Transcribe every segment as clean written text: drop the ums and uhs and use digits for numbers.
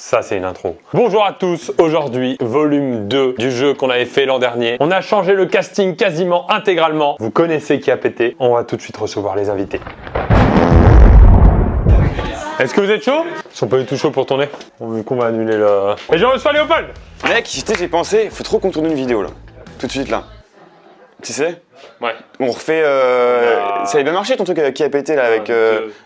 Ça, c'est une intro. Bonjour à tous, aujourd'hui, volume 2 du jeu qu'on avait fait l'an dernier. On a changé le casting quasiment intégralement. Vous connaissez qui a pété. On va tout de suite recevoir les invités. Est-ce que vous êtes chaud? Ils sont pas du tout chauds pour tourner. On va annuler là. Et je reçois Léopold. Mec, j'ai pensé, faut trop qu'on tourne une vidéo là. Tout de suite là. Tu sais? Ouais. On refait. Ça avait bien marché ton truc qui a pété là avec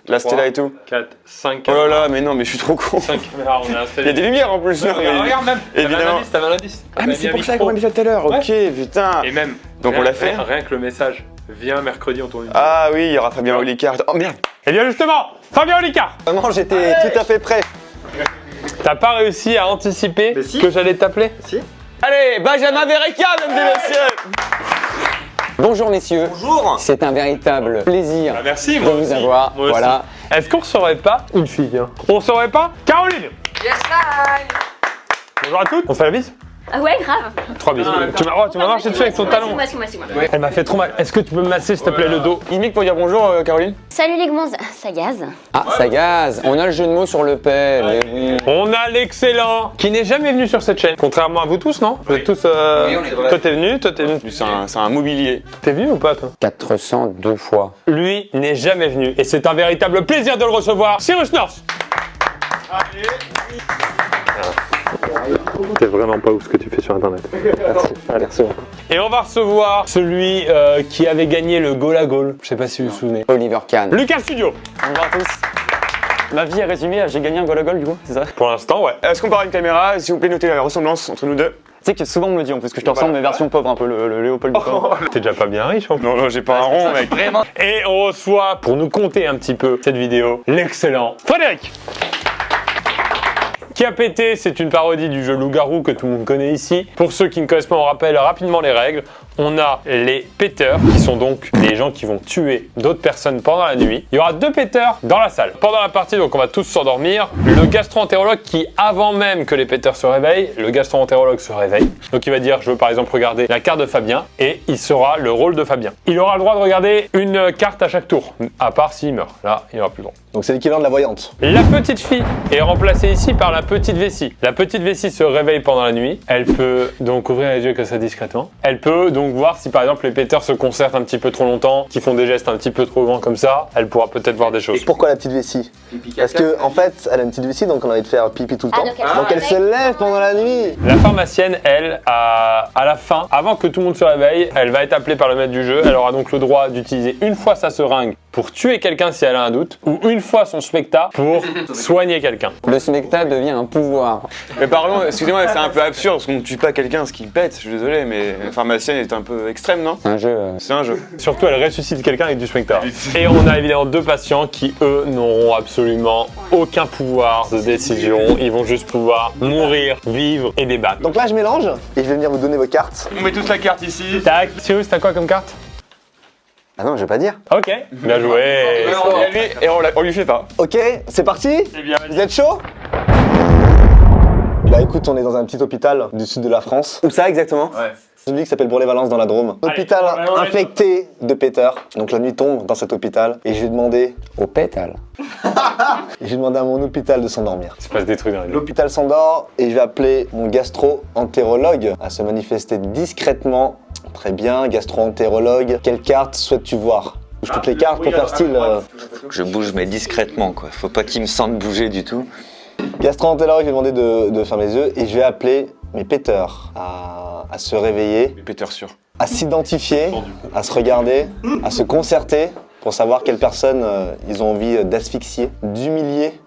la Stella et tout. 4, 5 Oh là là, mais non, mais je suis trop con. 5 caméras, on a installé. Il y a des lumières en plus. Regarde même. Évidemment. T'avais un indice. Ah, mais c'est pour ça qu'on m'a mis ça tout à l'heure. Ouais. Ok, putain. Et même. Donc on l'a fait. Rien que le message. Viens mercredi, on tourne une. Ah oui, il y aura Fabien Olicard. Oh merde. Eh bien justement, Fabien Olicard. Vraiment, j'étais tout à fait prêt. T'as pas réussi à anticiper que j'allais t'appeler? Si. Allez, Benjamin Verreca, mesdames et messieurs. Bonjour messieurs. Bonjour. C'est un véritable plaisir Merci, de moi vous aussi. avoir. Moi aussi. Voilà. Est-ce qu'on saurait pas une fille On saurait pas Caroline. Yes, hi. Bonjour à toutes. On fait la bise? Ah ouais, grave. 3 bises. Tu m'as marché dessus avec ton talon. C'est moi. Elle m'a fait trop mal. Est-ce que tu peux me masser s'il te plaît le dos? Imique pour dire bonjour, Caroline. Salut les gmonzes, ça gaze. Ah, ça gaze. On a le jeu de mots sur le pelle. Eh oui. On a l'excellent qui n'est jamais venu sur cette chaîne. Contrairement à vous tous, non? Vous êtes tous. Toi t'es venu, toi t'es venu. C'est un mobilier. T'es venu ou pas toi? 402 fois. Lui n'est jamais venu et c'est un véritable plaisir de le recevoir. Cyrus North. T'es vraiment pas ouf ce que tu fais sur internet. Merci. Et on va recevoir celui qui avait gagné le Goal à Goal. Je sais pas si vous vous souvenez. Oliver Kahn. Lucas Studio. Bonjour à tous. Ma vie est résumée, j'ai gagné un goal à goal du coup, c'est ça? Pour l'instant, ouais. Est-ce qu'on part à une caméra? S'il vous plaît, notez la ressemblance entre nous deux. Tu sais que souvent on me le dit en plus que je te ressemble, mais version pauvre un peu, le Léopold du pauvre. T'es déjà pas bien riche en plus. Non, j'ai pas un rond, mec. Vraiment. Et on reçoit, pour nous conter un petit peu cette vidéo, l'excellent Frédéric. Qui a pété, c'est une parodie du jeu Loup-Garou que tout le monde connaît ici. Pour ceux qui ne connaissent pas, on rappelle rapidement les règles. On a les péteurs, qui sont donc des gens qui vont tuer d'autres personnes pendant la nuit. Il y aura 2 péteurs dans la salle. Pendant la partie, donc on va tous s'endormir. Le gastro-entérologue qui, avant même que les péteurs se réveillent, le gastro-entérologue se réveille. Donc il va dire, je veux par exemple regarder la carte de Fabien, et il sera le rôle de Fabien. Il aura le droit de regarder une carte à chaque tour, à part s'il meurt. Là, il n'aura plus le droit. Donc c'est l'équivalent de la voyante. La petite fille est remplacée ici par la petite vessie. La petite vessie se réveille pendant la nuit. Elle peut donc ouvrir les yeux comme ça discrètement. Elle peut donc voir si par exemple les péteurs se concertent un petit peu trop longtemps, qui font des gestes un petit peu trop grands comme ça. Elle pourra peut-être voir des choses. Pourquoi la petite vessie? Parce que en fait, elle a une petite vessie, donc on a envie de faire pipi tout le temps. Donc Elle se lève pendant la nuit. La pharmacienne, elle, à la fin, avant que tout le monde se réveille, elle va être appelée par le maître du jeu. Elle aura donc le droit d'utiliser une fois sa seringue pour tuer quelqu'un si elle a un doute, ou une fois son specta pour soigner quelqu'un. Le smecta devient un pouvoir. Mais pardon, excusez-moi, c'est un peu absurde parce qu'on ne tue pas quelqu'un ce qui pète, je suis désolé, mais la pharmacienne est un peu extrême, non? C'est un jeu. C'est un jeu. Surtout, elle ressuscite quelqu'un avec du specta. Et on a évidemment 2 patients qui, eux, n'auront absolument aucun pouvoir de décision. Ils vont juste pouvoir mourir, vivre et débattre. Donc là, je mélange et je vais venir vous donner vos cartes. On met tous la carte ici. Tac, Cyrus, t'as quoi comme carte? Ah non, je vais pas dire. Ok, bien joué. Et on lui fait pas. Ok, c'est parti. bien. Vous êtes chaud? Bah écoute, on est dans un petit hôpital du sud de la France. Où ça exactement? Ouais. Celui qui s'appelle Bourg-les-Valence dans la Drôme. Hôpital allez. infecté de péteurs. Donc la nuit tombe dans cet hôpital et je vais demander Au pétale. à mon hôpital de s'endormir. Il se passe des trucs dans les deux. L'hôpital s'endort et je vais appeler mon gastro-entérologue à se manifester discrètement. Très bien, gastro-entérologue. Quelle carte souhaites-tu voir? Je bouge toutes les cartes pour faire style. Je bouge mais discrètement quoi, faut pas qu'ils me sentent bouger du tout. Gastro-entérologue, je vais demander de fermer les yeux et je vais appeler mes péteurs à se réveiller, Peter sûr. à s'identifier, à se regarder, à se concerter pour savoir quelles personnes ils ont envie d'asphyxier, d'humilier.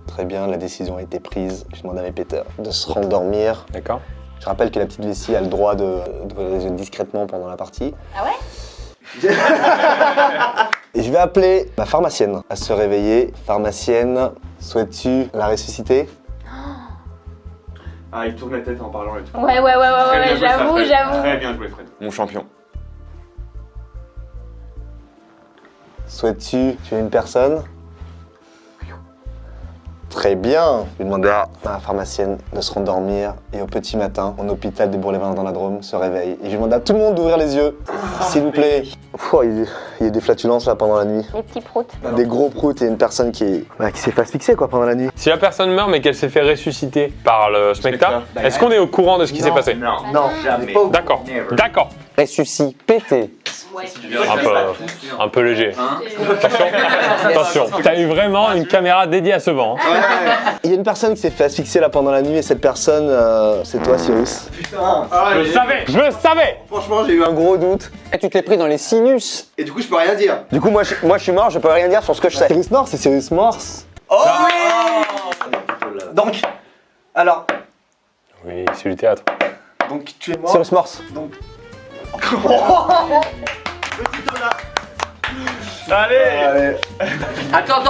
Très bien, la décision a été prise. Je demande à mes péteurs de se rendormir. D'accord. Je rappelle que la petite vessie a le droit de les yeux discrètement pendant la partie. Ah ouais? Et je vais appeler ma pharmacienne à se réveiller. Pharmacienne, souhaites-tu la ressusciter? Ah, il tourne la tête en parlant et tout. Ouais, j'avoue. Très bien joué, Fred. Mon champion. Souhaites-tu tuer une personne? Très bien. Je vais demander à ma pharmacienne de se rendormir et au petit matin, mon hôpital de Bourg-les-Valence dans la Drôme se réveille. Et je demande à tout le monde d'ouvrir les yeux, s'il vous plaît. Il y a des flatulences là pendant la nuit. Les petits proutes. Des gros proutes et une personne qui s'est fait asphyxier quoi pendant la nuit. Si la personne meurt mais qu'elle s'est fait ressusciter par le smecta, est-ce qu'on est au courant de ce qui s'est passé? Non, jamais. D'accord, d'accord. Ressuscité. Un peu léger. Attention, t'as eu vraiment une caméra dédiée à ce vent. Hein. Il y a une personne qui s'est fait asphyxier là pendant la nuit et cette personne, c'est toi Cyrus. Putain. Je le savais, je le savais. Franchement, j'ai eu un gros doute. Et tu te l'es pris dans les sinus. Et du coup, je peux rien dire. Du coup, moi je suis mort, je peux rien dire sur ce que je sais. Cyrus Morse, c'est Cyrus Morse. Oh oui. Donc, alors, Oui, c'est du théâtre. donc tu es mort. Cyrus Morse. Donc. Allez, Attends.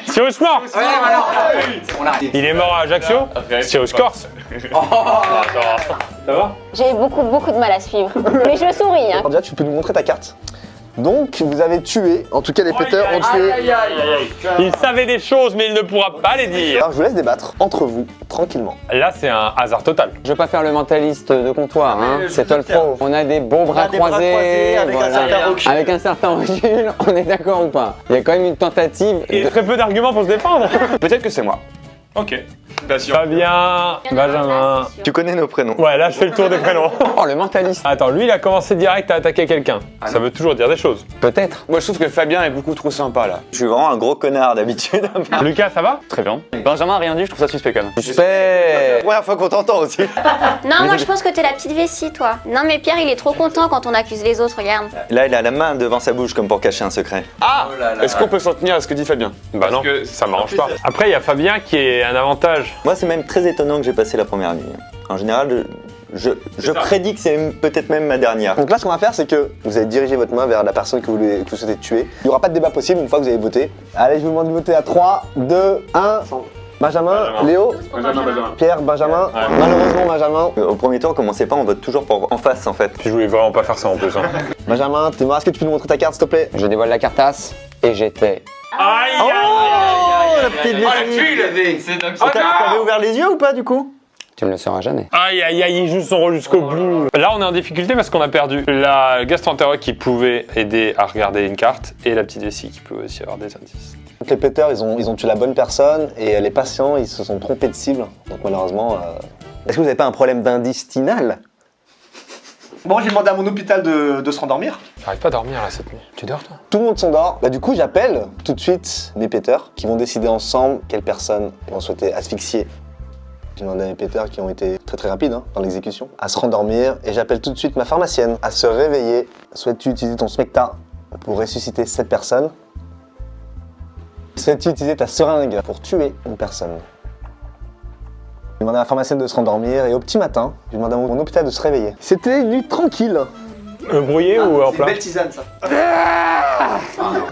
Cyrus mort. On l'arrête. Il est mort à Ajaccio. Cyrus Corse. Ça va? J'ai eu beaucoup de mal à suivre. Mais je souris, hein. Alors déjà, tu peux nous montrer ta carte. Donc, vous avez tué, en tout cas les péteurs ont tué. Il savait des choses mais il ne pourra pas les dire. Alors je vous laisse débattre entre vous, tranquillement. Là c'est un hasard total. Je veux pas faire le mentaliste de comptoir, hein. C'est toi le pro. On a des beaux bras des bras croisés, avec un certain recul. Avec un certain recul, on est d'accord ou pas? Il y a quand même une tentative. Et très peu d'arguments pour se défendre. Peut-être que c'est moi. Ok. Patient. Fabien, Benjamin. Tu connais nos prénoms. Ouais, là je fais le tour des prénoms. Oh, le mentaliste. Attends, lui il a commencé direct à attaquer quelqu'un. Ça veut toujours dire des choses. Peut-être. Moi, je trouve que Fabien est beaucoup trop sympa là. Je suis vraiment un gros connard d'habitude. Lucas, ça va? Très bien. Benjamin a rien dit, je trouve ça suspect quand même. Suspect. Première fois qu'on t'entend aussi. Non, moi je pense que t'es la petite vessie, toi. Non, mais Pierre, il est trop content quand on accuse les autres, regarde. Là, il a la main devant sa bouche comme pour cacher un secret. Ah Est-ce qu'on peut s'en tenir à ce que dit Fabien? Bah non, ça m'arrange pas. Après il y a Fabien qui est un avantage. Moi, c'est même très étonnant que j'ai passé la première nuit. En général, je prédis que c'est peut-être même ma dernière. Donc là, ce qu'on va faire, c'est que vous allez diriger votre main vers la personne que vous souhaitez tuer. Il n'y aura pas de débat possible une fois que vous avez voté. Allez, je vous demande de voter à 3, 2, 1. Benjamin, Léo, Pierre, Benjamin. Ouais. Malheureusement, Benjamin. Au premier tour, commencez pas, on vote toujours pour en face en fait. Puis je voulais vraiment pas faire ça en plus. Hein. Benjamin, t'es mort. Est-ce que tu peux nous montrer ta carte, s'il te plaît? Je dévoile la cartasse et j'étais. Aïe Oh, la petite vessie. T'avais ouvert les yeux ou pas du coup? Tu ne le sauras jamais. Aïe aïe aïe, il joue son rôle jusqu'au bout. Là on est en difficulté parce qu'on a perdu la gastroentérologue qui pouvait aider à regarder une carte et la petite vessie qui pouvait aussi avoir des indices. Donc les péteurs, ils ont tué la bonne personne et les patients, ils se sont trompés de cible. Donc malheureusement... Est-ce que vous n'avez pas un problème d'indistinal? Bon, j'ai demandé à mon hôpital de se rendormir. J'arrive pas à dormir là cette nuit. Tu dors toi? Tout le monde s'endort. Bah du coup, j'appelle tout de suite mes péteurs qui vont décider ensemble quelles personnes vont souhaiter asphyxier. J'ai demandé à mes péteurs qui ont été très rapides dans l'exécution à se rendormir et j'appelle tout de suite ma pharmacienne à se réveiller. Souhaites-tu utiliser ton smecta pour ressusciter cette personne? Souhaites-tu utiliser ta seringue pour tuer une personne? J'ai demandé à la pharmacienne de se rendormir et au petit matin, j'ai demandé à mon hôpital de se réveiller. C'était une nuit tranquille. Brouillé ou en C'est une plat? belle tisane, ça.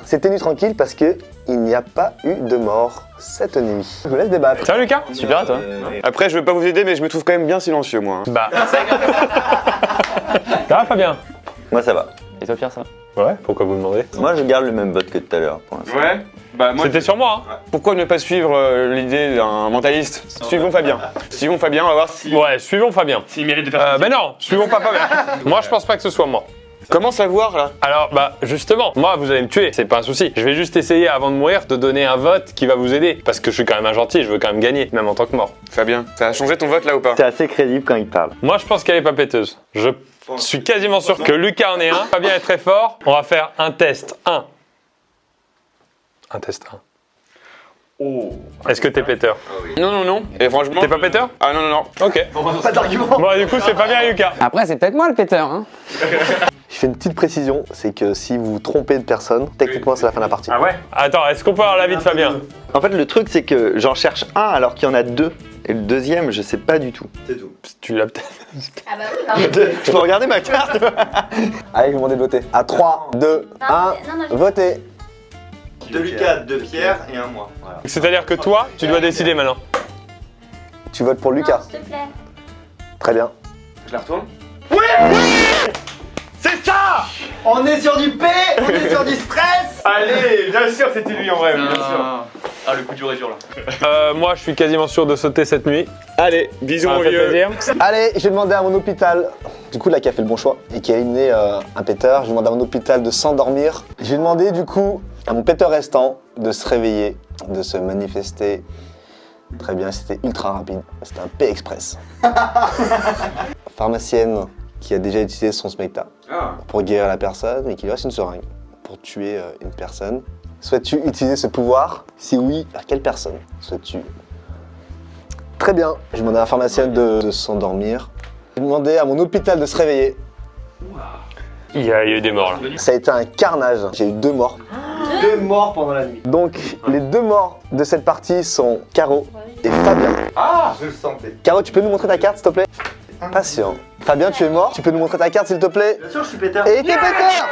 C'était une nuit tranquille parce que il n'y a pas eu de mort cette nuit. Je vous laisse débattre. Salut Lucas. Super à toi. Après, je veux pas vous aider, mais je me trouve quand même bien silencieux moi. Hein. Bah. Ça va Fabien? Moi, ça va. Et toi Pierre, ça va? Ouais, pourquoi vous demandez? Moi, je garde le même vote que tout à l'heure pour l'instant. Ouais Bah moi, C'était sur moi hein? pourquoi ne pas suivre l'idée d'un mentaliste? Suivons Fabien. Suivons Fabien, on va voir si... Ouais, suivons Fabien. S'il mérite de faire Ben non, suivons pas Fabien. Moi je pense pas que ce soit moi. Comment savoir là? Alors, bah, justement, moi, vous allez me tuer, c'est pas un souci. Je vais juste essayer, avant de mourir, de donner un vote qui va vous aider. Parce que je suis quand même un gentil, je veux quand même gagner, même en tant que mort. Fabien, ça a changé ton vote là ou pas? C'est assez crédible quand il parle. Moi, je pense qu'elle est pas péteuse. Je suis quasiment sûr que Lucas en est un. Fabien est très fort. On va faire un test 1. Un test 1. Oh. Est-ce que t'es péteur? Non. Et franchement... T'es pas péteur? Ah non. Ok. Pas d'argument. Bon, du coup, c'est Fabien et Lucas. Après, c'est peut-être moi le péteur, hein. Je fais une petite précision, c'est que si vous vous trompez de personne, techniquement c'est la fin de la partie. Ah ouais? Attends, est-ce qu'on peut avoir l'avis de Fabien? En fait, le truc, c'est que j'en cherche un alors qu'il y en a deux. Et le deuxième, je sais pas du tout. C'est tout. Tu l'as peut-être. Ah bah oui, pardon. Je peux regarder ma carte? Allez, je vous demande de voter. À 3, 2, 1, non, votez. Deux Lucas, deux Pierre et un moi. Voilà. C'est-à-dire que toi, tu dois décider maintenant. Tu votes pour Lucas. Non, s'il te plaît. Très bien. Je la retourne? C'est ça! On est sur du P, on est sur du stress. Allez, bien sûr, c'était lui en vrai, bien sûr. Ah, le coup dur est dur là. Moi, je suis quasiment sûr de sauter cette nuit. Allez, bisous Ça mon m'a fait vieux. plaisir. Allez, je vais demander à mon hôpital Du coup, là, qui a fait le bon choix et qui a éliminé un péteur, je demande à mon hôpital de s'endormir. J'ai demandé du coup à mon péteur restant de se réveiller, de se manifester. Très bien, c'était ultra rapide. C'était un P-Express. Pharmacienne qui a déjà utilisé son smecta pour guérir la personne et qui lui reste une seringue pour tuer une personne. Souhaites-tu utiliser ce pouvoir? Si oui, vers quelle personne souhaites-tu? Très bien, je demandé à la pharmacienne de s'endormir. J'ai demandé à mon hôpital de se réveiller. Il y a eu des morts là. Ça a été un carnage, j'ai eu 2 morts. 2 morts pendant la nuit. Donc les 2 morts de cette partie sont Caro et Fabien. Ah, je le sentais. Caro, tu peux nous montrer ta carte s'il te plaît? Patient. Fabien, tu es mort, tu peux nous montrer ta carte s'il te plaît? Bien sûr, je suis péteur. Et t'es péteur!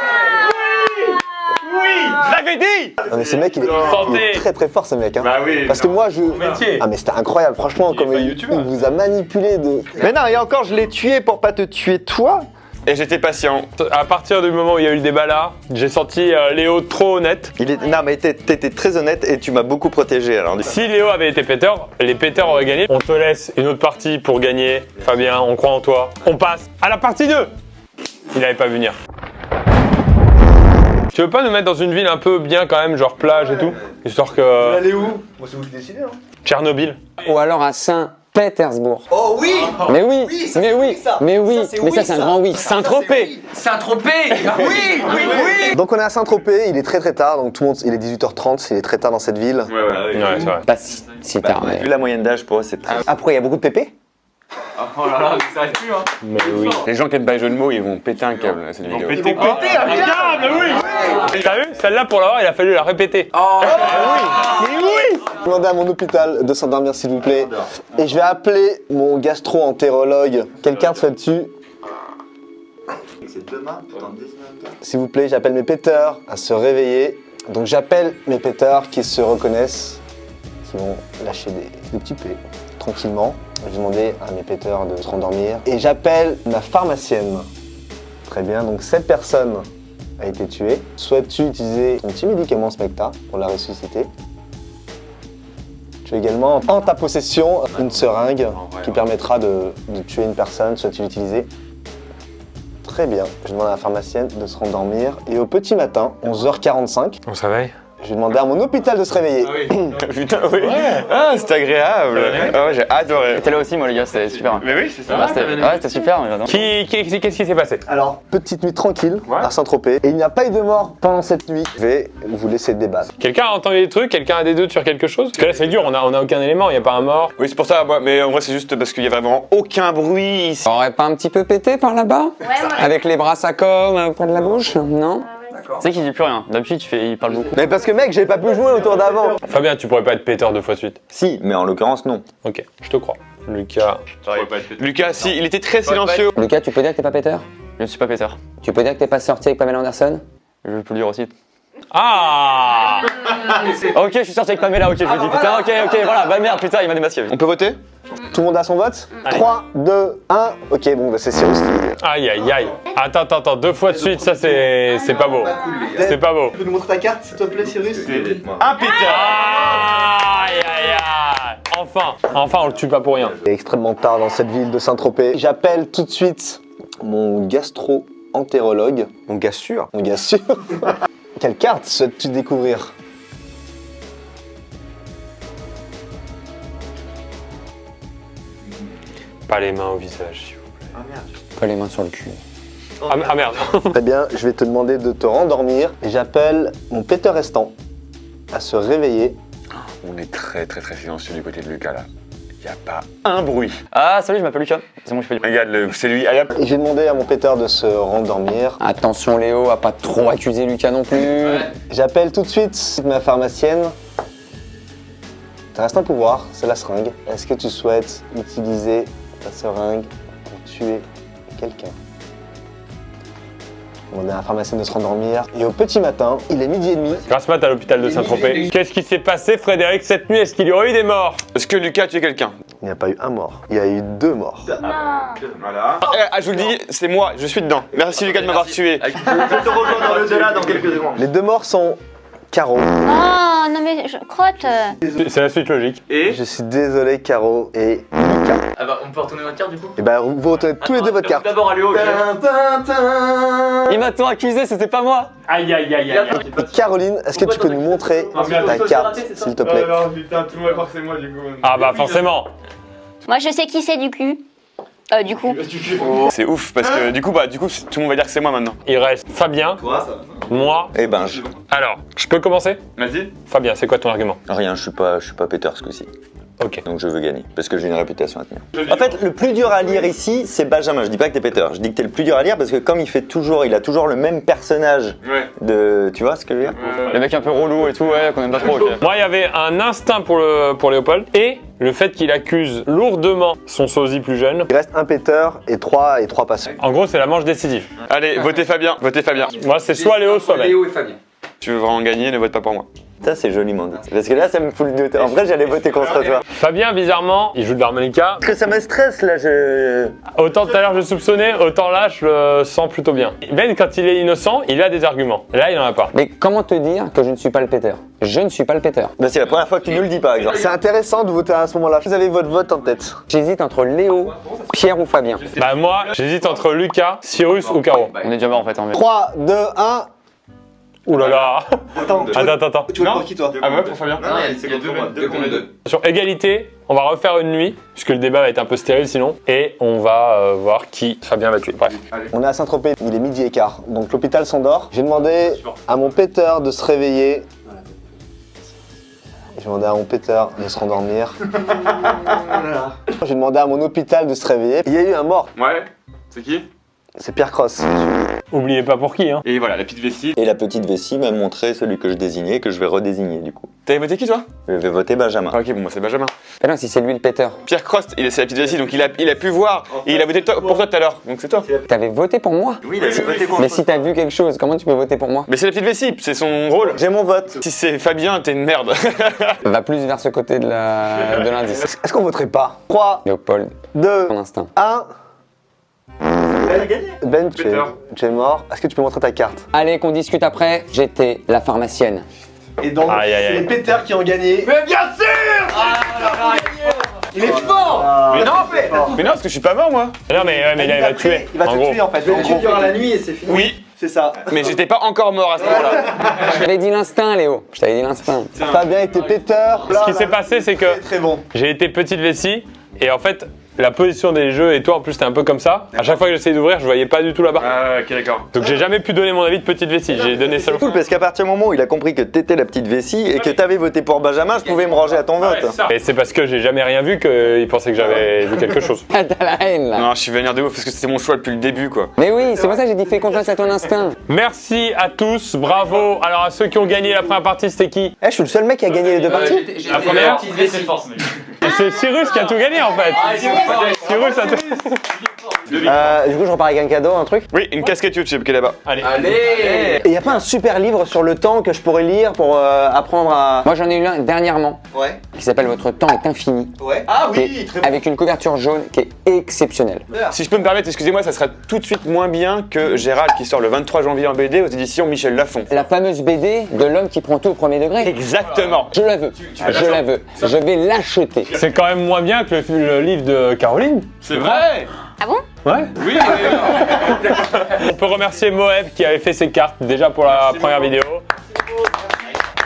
Oui, je l'avais dit. Non mais ce mec il est très très fort ce mec hein. Bah oui. Parce que moi je... métier. Ah mais c'était incroyable franchement comme il vous a manipulé de... Mais non, et encore, je l'ai tué pour pas te tuer toi. Et j'étais patient. À partir du moment où il y a eu le débat là, j'ai senti Léo trop honnête. Non, mais t'étais très honnête et tu m'as beaucoup protégé. Alors, Si Léo avait été péteur, les péteurs auraient gagné. On te laisse une autre partie pour gagner. Fabien, on croit en toi. On passe à la partie 2. Il n'avait pas vu venir. Tu veux pas nous mettre dans une ville un peu bien quand même, genre plage et tout? Histoire que... Allez où? Moi, c'est vous qui décidez, hein. Tchernobyl. Ou alors à Saint-Pétersbourg. Oh oui! Mais oui, ça, mais c'est oui, ça. mais oui, Ça, c'est mais ça oui, c'est un ça. grand oui. Ça, Saint-Tropez. Saint-Tropez. Oui, oui, oui. Donc on est à Saint-Tropez, il est très très tard, donc tout le monde, il est 18h30, il est très tard dans cette ville. Ouais, c'est vrai. Pas si tard, mais... vu la moyenne d'âge pour eux, c'est très. Ah, pourquoi il y a beaucoup de pépés? Oh là là, ça arrive plus, hein. Mais oui. Les gens qui aiment pas les jeux de mots, ils vont péter un câble à cette vidéo. Péter quoi? T'as vu? Celle-là pour l'avoir, il a fallu la répéter. Je vais demander à mon hôpital de s'endormir s'il vous plaît. Et je vais appeler mon gastro-entérologue. Quelle carte souhaites-tu? C'est demain, S'il vous plaît, j'appelle mes péteurs à se réveiller. Donc j'appelle mes péteurs qui se reconnaissent, qui vont lâcher des petits P tranquillement. Je vais demander à mes péteurs de se rendormir. Et j'appelle ma pharmacienne. Très bien, donc cette personne a été tuée. Souhaites-tu utiliser ton petit médicament Smecta pour la ressusciter? Tu as également en ta possession une seringue qui permettra de tuer une personne. Souhaites-tu l'utiliser? Très bien. Je demande à la pharmacienne de se rendormir. Et au petit matin, 11h45, On se réveille? je vais demander à mon hôpital de se réveiller. Putain, oui. Ah, c'est agréable. Ah ouais, j'ai adoré. J'étais là aussi, moi, les gars, c'était super. Mais oui, c'est ça. Ouais, c'était super. mais j'adore. Qu'est-ce qui s'est passé? Alors, petite nuit tranquille à Saint-Tropez. Et il n'y a pas eu de mort pendant cette nuit. Je vais vous laisser débattre. Quelqu'un a entendu des trucs? Quelqu'un a des doutes sur quelque chose? Parce que là c'est dur, on a aucun élément, il n'y a pas un mort. Oui, c'est pour ça, moi, mais en vrai, c'est juste parce qu'il y a vraiment aucun bruit ici. Ça aurait pas un petit peu pété par là-bas? Ouais, moi. Avec les bras à com au coin de la bouche? Non? Tu sais qu'il dit plus rien. D'habitude, il parle beaucoup. Mais parce que mec, j'ai pas pu jouer au tour d'avant. Fabien, tu pourrais pas être péteur 2 fois de suite. Si, mais en l'occurrence, non. Ok, je te crois. Lucas. Lucas, si, il était très silencieux. Lucas, tu peux dire que t'es pas péteur? Je ne suis pas péteur. Tu peux dire que t'es pas sorti avec Pamela Anderson? Je peux le dire aussi. Ah! Ok, je suis sorti avec Pamela, ok, je me dis putain, ok, voilà, bah merde, putain, il m'a démasqué. On peut voter? Tout le monde a son vote? 3, 2, 1. Ok, bon, bah, c'est Cyrus qui... Aïe aïe aïe. Attends, 2 fois de suite, ça c'est pas beau. C'est pas beau. Tu peux nous montrer ta carte, s'il te plaît, Cyrus? Un péteur. Aïe aïe aïe. Enfin on le tue pas pour rien. Il est extrêmement tard dans cette ville de Saint-Tropez. J'appelle tout de suite mon gastro-entérologue. Mon gars sûr. Mon gars sûr. Quelle carte souhaites-tu découvrir? Pas les mains au visage, s'il vous plaît. Pas les mains sur le cul. Ah merde. Très bien, je vais te demander de te rendormir. Et j'appelle mon péteur restant à se réveiller. On est très silencieux du côté de Lucas là. Il n'y a pas un bruit. Ah, salut, je m'appelle Lucas. C'est bon, je fais du. Regarde, c'est lui. Allez hop. Et j'ai demandé à mon péteur de se rendormir. Attention Léo, à pas trop accuser Lucas non plus. J'appelle tout de suite ma pharmacienne. Il reste un pouvoir, c'est la seringue. Est-ce que tu souhaites utiliser ta seringue pour tuer quelqu'un? On a la pharmacienne de se rendormir. Et au petit matin, il est 12h30. Grâce mat à l'hôpital de Saint-Tropez. Qu'est-ce qui s'est passé, Frédéric, cette nuit? Est-ce qu'il y aurait eu des morts? Est-ce que Lucas a tué quelqu'un? Il n'y a pas eu un mort, il y a eu 2 morts. Voilà. Ah, je vous le dis, c'est moi, je suis dedans. Merci Lucas de m'avoir tué. Je te rejoins dans l'au-delà dans quelques secondes. Les 2 morts sont Caro. Oh, non mais je crotte. C'est la suite logique. Et Je suis désolé, Caro et Lucas. Ah bah, on peut retourner notre carte du coup. Et bah, vous retournez tous les deux votre carte. D'abord à Léo, ok. Il m'a tant accusé, c'était pas moi. Aïe aïe aïe aïe. Caroline, est-ce que tu peux nous montrer ta carte, s'il te plaît? Non, putain, tout le monde va croire que c'est moi du coup. Ah bah forcément. Moi, je sais qui c'est du cul. Du coup. C'est ouf parce que du coup, tout le monde va dire que c'est moi maintenant. Il reste Fabien, moi. Eh ben, Alors, je peux commencer? Vas-y. Fabien, c'est quoi ton argument? rien, je suis pas péteur ce coup-ci. Ok. Donc je veux gagner, parce que j'ai une réputation à tenir. En fait, le plus dur à lire ici, c'est Benjamin. Je dis pas que t'es péteur, je dis que t'es le plus dur à lire parce que comme il a toujours le même personnage Ouais. de... Tu vois ce que je veux dire? Le mec un peu relou et tout, ouais, qu'on aime pas trop. ok. Moi, il y avait un instinct pour Léopold et le fait qu'il accuse lourdement son sosie plus jeune. Il reste un péteur et trois passants. En gros, c'est la manche décisive. Allez, votez Fabien, votez Fabien. Moi, c'est soit Léo, soit Ben. Léo et Fabien. Tu veux vraiment gagner, ne vote pas pour moi. Ça, c'est joliment dit. Parce que là, ça me fout le doute. En vrai, j'allais voter contre toi. Fabien, bizarrement, il joue de l'harmonica. Parce que ça me stresse, là, Autant tout à l'heure je soupçonnais, autant là je le sens plutôt bien. Ben, quand il est innocent, il a des arguments. Là, il en a pas. Mais comment te dire que je ne suis pas le péteur? Je ne suis pas le péteur. Bah, c'est la première fois que tu nous le dis, par exemple. C'est intéressant de voter à ce moment-là. Vous avez votre vote en tête. J'hésite entre Léo, Pierre ou Fabien. Bah moi, j'hésite entre Lucas, Cyrus ou Caro. On est déjà mort en fait. 3, 2, 1. Ouh là là. Attends, Attends. tu votes pour qui toi? Ah ouais, pour Fabien. Non, il y a deux contre deux. Sur égalité, on va refaire une nuit, puisque le débat va être un peu stérile sinon, et on va voir qui Fabien va tuer. Bref. On est à Saint-Tropez, il est midi et quart, donc l'hôpital s'endort. J'ai demandé à mon péteur de se réveiller. J'ai demandé à mon péteur de se rendormir. J'ai demandé à mon hôpital de se réveiller. Il y a eu un mort, Ouais. C'est qui? c'est Pierre Cross. Oubliez pas pour qui, hein. Et voilà, la petite vessie. Et la petite vessie m'a montré celui que je désignais, que je vais redésigner, du coup. T'avais voté qui toi? Je vais voter Benjamin. Ok, bon, moi c'est Benjamin. Mais non, si c'est lui le péteur. Pierre Crost, c'est la petite vessie, donc il a pu voir. Et il a voté pour toi tout à l'heure, donc c'est toi. T'avais voté pour moi? Oui, il a voté pour Mais si t'as vu quelque chose, comment tu peux voter pour moi? Mais c'est la petite vessie, c'est son rôle. J'ai mon vote. Si c'est Fabien, t'es une merde. Va plus vers ce côté de l'indice. Est-ce qu'on voterait pas? 3, Léopold, 2, ton instinct. 1. Elle a gagné. Ben, tu es mort. Est-ce que tu peux montrer ta carte? Allez, qu'on discute après. J'étais la pharmacienne. Et donc, Aïe, aïe, aïe. c'est les péteurs qui ont gagné. Mais bien sûr. Il est fort. Mais non, mais non, parce que je suis pas mort moi. Non mais là, il va tuer. Il va en te gros. tuer en fait. Le tube durant la nuit et c'est fini. Oui, C'est ça. mais j'étais pas encore mort à ce moment-là. Je t'avais dit l'instinct, Léo. Je t'avais dit l'instinct. Fabien était péteur. Ce qui s'est passé, c'est que Très bon. j'ai été petite vessie, et en fait, la position des jeux, et toi en plus t'es un peu comme ça, à chaque fois que j'essayais d'ouvrir, je voyais pas du tout là-bas. Ah, ok, d'accord. Donc j'ai jamais pu donner mon avis de petite vessie, j'ai donné C'est seulement... cool parce qu'à partir du moment où il a compris que t'étais la petite vessie et que t'avais voté pour Benjamin, je pouvais me ranger à ton vote. Et c'est parce que j'ai jamais rien vu qu'il pensait que j'avais vu quelque chose. T'as la haine là. Non, je suis vénère de ouf parce que c'était mon choix depuis le début quoi. Mais oui, c'est pour ça que j'ai dit fais confiance à ton instinct. Merci à tous, bravo. Alors à ceux qui ont gagné la première partie, c'était qui? Eh, je suis le seul mec qui a gagné les deux parties. La première petite vessie. Et c'est Cyrus qui a tout gagné en fait. Cyrus a tout... Du coup, je repars avec un cadeau, un truc. Oui, une casquette YouTube qui est là-bas. Allez. Allez. Et y a pas un super livre sur le temps que je pourrais lire pour apprendre à... Moi j'en ai eu un dernièrement Ouais. qui s'appelle Votre temps est infini. Ouais. Ah qui oui, est très bon. avec une couverture jaune qui est exceptionnelle. Si je peux me permettre, excusez-moi, ça sera tout de suite moins bien que Gérald qui sort le 23 janvier en BD aux éditions Michel Lafon. La fameuse BD de l'homme qui prend tout au premier degré. Exactement. Je la veux, je la veux, je vais l'acheter. C'est quand même moins bien que le livre de Caroline. C'est vrai. Ah bon? Ouais. Oui, On peut remercier Moeb qui avait fait ses cartes déjà pour la première vidéo.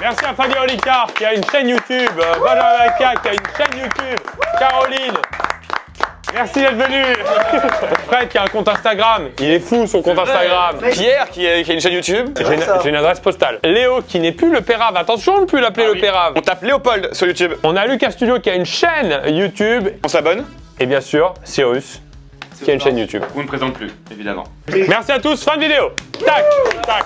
Merci à Fabien Olicard qui a une chaîne YouTube, Benjamin Maca qui a une chaîne YouTube, Caroline. Merci d'être venu. Fred qui a un compte Instagram, il est fou son compte Instagram. Pierre qui a une chaîne YouTube. J'ai une adresse postale. Léo qui n'est plus le Pérave, attention on ne peut l'appeler le Pérave. On tape Léopold sur YouTube. On a Lucas Studio qui a une chaîne YouTube. On s'abonne. Et bien sûr, Cyrus qui a une chaîne YouTube. Vous ne présente plus, évidemment. Merci à tous, fin de vidéo. Tac, tac.